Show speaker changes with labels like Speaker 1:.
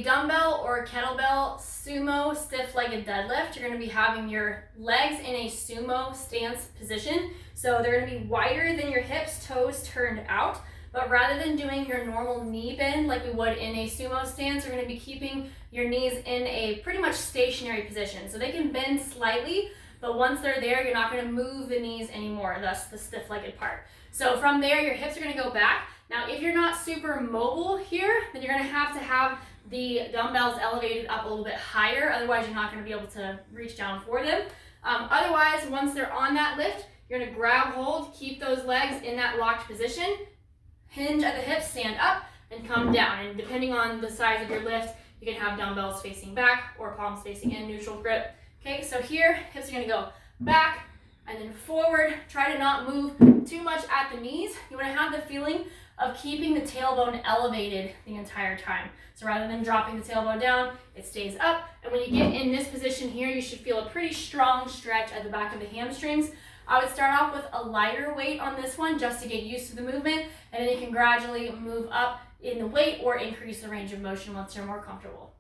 Speaker 1: a dumbbell or kettlebell sumo stiff-legged deadlift, you're going to be having your legs in a sumo stance position. So they're going to be wider than your hips, toes turned out. But rather than doing your normal knee bend like we would in a sumo stance, you're going to be keeping your knees in a pretty much stationary position. So they can bend slightly, but once they're there, you're not going to move the knees anymore, thus the stiff-legged part. So from there, your hips are going to go back. Now, if you're not super mobile here, then you're going to have the dumbbells elevated up a little bit higher. Otherwise, you're not going to be able to reach down for them. Otherwise, once they're on that lift, you're going to grab hold, keep those legs in that locked position, hinge at the hips, stand up, and come down. And depending on the size of your lift, you can have dumbbells facing back or palms facing in, neutral grip. Okay, so here, hips are going to go back and then forward. Try to not move too much at the knees. You want to have the feeling of keeping the tailbone elevated the entire time. So rather than dropping the tailbone down, it stays up. And when you get in this position here, you should feel a pretty strong stretch at the back of the hamstrings. I would start off with a lighter weight on this one just to get used to the movement, and then you can gradually move up in the weight or increase the range of motion once you're more comfortable.